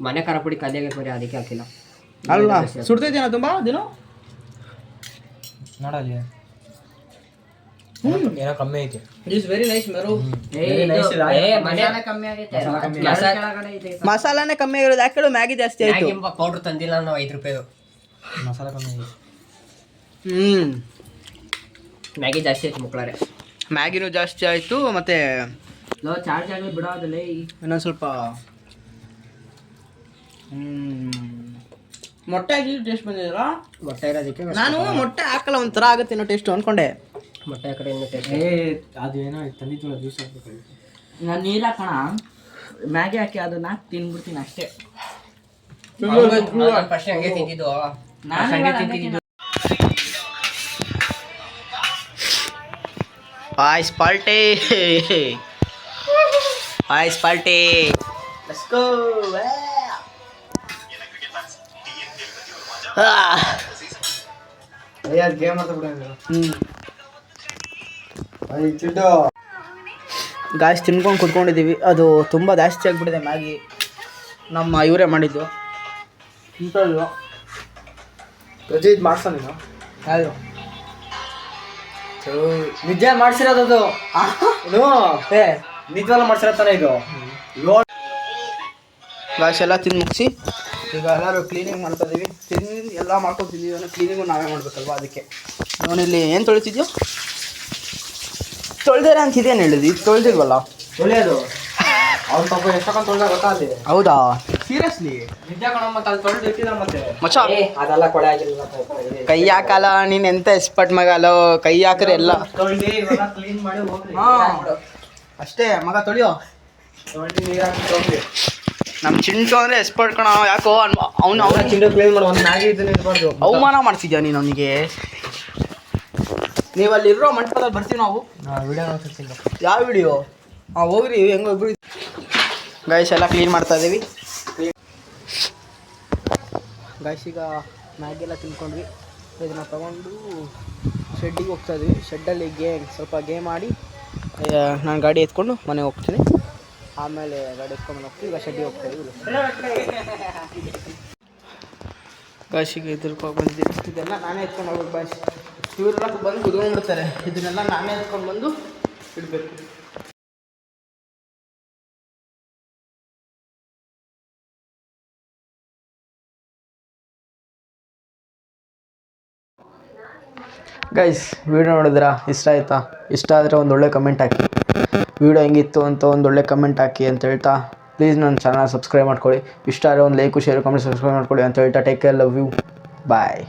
Speaker 3: ಮನೆ ಖಾರ ಪುಡಿ ಕಲಿಯಾಗೈತೆ ಬರೀ, ಅದಕ್ಕೆ ಹಾಕಿಲ್ಲ.
Speaker 1: ಅಲ್ಲ ಸುಡ್ತೈತೇನ ತುಂಬ ದಿನ
Speaker 2: ನೋಡಲ್ಲಿ ಏನೋ ಕಮ್ಮಿ ಐತೆ.
Speaker 1: ಇಸ್ ವೆರಿ ನೈಸ್ ಮೆರು. ಮಸಾಲಾನೇ ಕಮ್ಮಿ ಆಗಿರೋದು, ಯಾಕೆ ಮ್ಯಾಗಿ ಜಾಸ್ತಿ ಆಯ್ತು.
Speaker 3: ಪೌಡರ್ ತಂದಿಲ್ಲ ನಾವು 5 ರೂಪಾಯಿದು.
Speaker 2: ಮಸಾಲ ಕಮ್ಮಿ ಐತೆ.
Speaker 3: ಮ್ಯಾಗಿ ಜಾಸ್ತಿ ಆಯ್ತು ಮಕ್ಕಳಾರೆ.
Speaker 1: ಮ್ಯಾಗಿನೂ ಜಾಸ್ತಿ ಆಯಿತು, ಮತ್ತು
Speaker 3: ಚಾರ್ಜ್ ಆಗಲಿ ಬಿಡೋದಿಲ್ಲ.
Speaker 1: ಇನ್ನೊಂದು ಸ್ವಲ್ಪ ಮೊಟ್ಟೆ ಹಾಕಿ ಟೇಸ್ಟ್ ಬಂದಿದ್ರ.
Speaker 3: ಮೊಟ್ಟೆ ಇರೋದಕ್ಕೆ
Speaker 1: ನಾನು ಮೊಟ್ಟೆ ಹಾಕಲ್ಲ, ಒಂಥರ ಆಗುತ್ತೆ ಅನ್ನೋ ಟೇಸ್ಟ್ ಅನ್ಕೊಂಡೆ.
Speaker 3: ಮೊಟ್ಟೆ ಕಡೆ
Speaker 2: ಅದು ಏನೋ ತಂದಿತ್ತು ಜ್ಯೂಸ್ ಹಾಕ್ಬೇಕು.
Speaker 4: ನಾನು ನೀರು ಹಾಕೋಣ, ಮ್ಯಾಗಿ ಹಾಕಿ ಅದನ್ನ ತಿನ್ಬಿಡ್ತೀನಿ ಅಷ್ಟೇ.
Speaker 3: ಫಸ್ಟ್ ಹಂಗೆ ತಿಂತಿದ್ದು.
Speaker 4: ನಾನು
Speaker 3: ಹಂಗೆ
Speaker 4: ಇವಾಗ
Speaker 3: ತಿಂತಿದ್ದು.
Speaker 1: ಐಸ್ ಪಾಲ್ಟಿ, ಐಸ್ ಪಾಲ್ಟಿ, ಲೆಟ್ಸ್ ಗೋ.
Speaker 2: ಗೇಮ್ ಮಾಡ್ತಾ ಬಿಡ.
Speaker 1: ಗಾಯ್ಸ್ ತಿನ್ಕೊಂಡು ಕುತ್ಕೊಂಡಿದ್ದೀವಿ. ಅದು ತುಂಬ ಜಾಸ್ತಿ ಆಗಿಬಿಟ್ಟಿದೆ ಮ್ಯಾಗಿ. ನಮ್ಮ ಇವರೇ ಮಾಡಿದ್ದು ಇಂಥದ್ದು.
Speaker 2: ರಜೆ ಇದು ಮಾಡ್ಸ ನೀನು
Speaker 1: ಯಾರು
Speaker 2: ನಿಜ ಮಾಡ್ಸಿರೋದು ಏ ನಿಜವಲ್ಲ ಮಾಡ್ಸಿರತ್ತಾನೆ ಇದು.
Speaker 1: ಗಾಯ್ಸ್ ಎಲ್ಲ ತಿಂದು ಮುಗಿಸಿ ಈಗ ಎಲ್ಲರೂ ಕ್ಲೀನಿಂಗ್ ಮಾಡ್ತಾ ಇದೀವಿ. ಎಲ್ಲ ಮಾಡ್ಕೊಂಡು ತಿಂದಿದ್ದೀವಿ, ಕ್ಲೀನಿಂಗು ನಾವೇ ಮಾಡ್ಬೇಕಲ್ವಾ, ಅದಕ್ಕೆ. ನೋಡಿಲ್ಲಿ ಏನು ತೊಳಿತಿದ್ಯೋ? ತೊಳ್ದೇರ ಅಂತಿದೇನು ಹೇಳಿದ್ವಿ, ತೊಳ್ದಿಲ್ವಲ್ಲ.
Speaker 2: ತೊಳೆಯೋದು ಅವ್ನ ಪಾಪ ಎಷ್ಟೊಂದು ತೊಳ್ದ ಗೊತ್ತಾ ಅಲ್ಲಿ.
Speaker 1: ಹೌದಾ ಸೀರಿಯಸ್ಲಿ?
Speaker 2: ನಿಜ ಕಣ, ಮತ್ತೆ ಅಲ್ಲಿ ತೊಳೆದು ಇಟ್ಟಿದ ಮತ್ತೆ
Speaker 1: ಮಚ್ಚ
Speaker 2: ಅದೆಲ್ಲ ಕೊಳೆ ಆಗಿಲ್ಲ.
Speaker 1: ಕೈ ಹಾಕಲ್ಲ ನೀನು, ಎಂತ ಎಸ್ಪಟ್ ಮಗಲ್ಲೋ. ಕೈ ಹಾಕ್ರೆ ಎಲ್ಲ
Speaker 2: ತೊಳ್ದು ಇವಾಗ ಕ್ಲೀನ್ ಮಾಡಿ ಹೋಗ್ರಿ.
Speaker 1: ಅಷ್ಟೇ ಮಗ, ತೊಳಿಯೋ.
Speaker 2: ತೊಳ್ದು ನೀರು ಹಾಕಿ ತೊಳ್ದು
Speaker 1: ನಮ್ಮ ಚಿಂಟು ಅಂದರೆ ಎಸ್ಪರ್ಟ್ ಕಣ. ಯಾಕೋ ಅವನು
Speaker 2: ಚಿಂಡು ಕ್ಲೀನ್ ಮಾಡಿ ಒಂದು ಮ್ಯಾಗಿ ಇದನ್ನ ಇರಬಾರ್ದು.
Speaker 1: ಅವಮಾನ ಮಾಡ್ತಿದ್ಯಾ ನೀನು ಅವನಿಗೆ. ನೀವು ಅಲ್ಲಿರೋ ಮಂಟಪದಲ್ಲಿ ಬರ್ತೀವಿ ನಾವು.
Speaker 2: ವಿಡಿಯೋ ನೋಡ್ತಿರ್ತೀನಿ.
Speaker 1: ಯಾವ ವಿಡಿಯೋ? ಹೋಗ್ರಿ ಹೆಂಗೋ ಇಬ್ರು. ಗಾಯ್ಸ್ ಎಲ್ಲ ಕ್ಲೀನ್ ಮಾಡ್ತಾ ಇದ್ದೀವಿ. ಗಾಯ್ಸ್ ಈಗ ಮ್ಯಾಗಿ ಎಲ್ಲ ತಿನ್ಕೊಂಡ್ವಿ. ಇದನ್ನು ತಗೊಂಡು ಶೆಡ್ಡಿಗೆ ಹೋಗ್ತಾ ಇದ್ವಿ. ಶೆಡ್ಡಲ್ಲಿ ಸ್ವಲ್ಪ ಗೇಮ್ ಆಡಿ ನಾನು ಗಾಡಿ ಎತ್ಕೊಂಡು ಮನೆಗೆ ಹೋಗ್ತೀನಿ. ಆಮೇಲೆ ಗಾಡಿ ಎತ್ಕೊಂಡು ಹೋಗ್ತೀವಿ. ಈಗ ಶೆಡ್ಡಿಗೆ ಹೋಗ್ತಾ ಇದ್ವಿ. ಗಾಯ್ಸಿಗೆ ಎದುರ್ಕೊಂಡು ಬಂದಿದ್ದೀವಿ. ಇದೆಲ್ಲ ನಾನೇ ಎತ್ಕೊಂಡು ಹೋಗ್ಬೇಕು ಬಾಯ್ಸ್. ಇವರೆಲ್ಲ ಬಂದು ಕುತ್ಕೊಂಡ್ಬಿಡ್ತಾರೆ. ಇದನ್ನೆಲ್ಲ ನಾನೇ ಎತ್ಕೊಂಡು ಬಂದು ಇಡಬೇಕು. ಗೈಸ್ ವಿಡಿಯೋ ನೋಡಿದ್ರಾ? ಇಷ್ಟ ಆಯಿತಾ? ಇಷ್ಟ ಆದರೆ ಒಂದು ಒಳ್ಳೆ ಕಮೆಂಟ್ ಹಾಕಿ. ವಿಡಿಯೋ ಹೆಂಗಿತ್ತು ಅಂತ ಒಂದು ಒಳ್ಳೆ ಕಮೆಂಟ್ ಹಾಕಿ ಅಂತ ಹೇಳ್ತಾ, ಪ್ಲೀಸ್ ನನ್ನ ಚಾನಲ್ ಸಬ್ಸ್ಕ್ರೈಬ್ ಮಾಡ್ಕೊಳ್ಳಿ. ಇಷ್ಟ ಆದರೆ ಒಂದು ಲೈಕು, ಶೇರು, ಕಮೆಂಟ್, ಸಬ್ಸ್ಕ್ರೈಬ್ ಮಾಡ್ಕೊಳ್ಳಿ ಅಂತ ಹೇಳ್ತಾ, take care, love you, bye.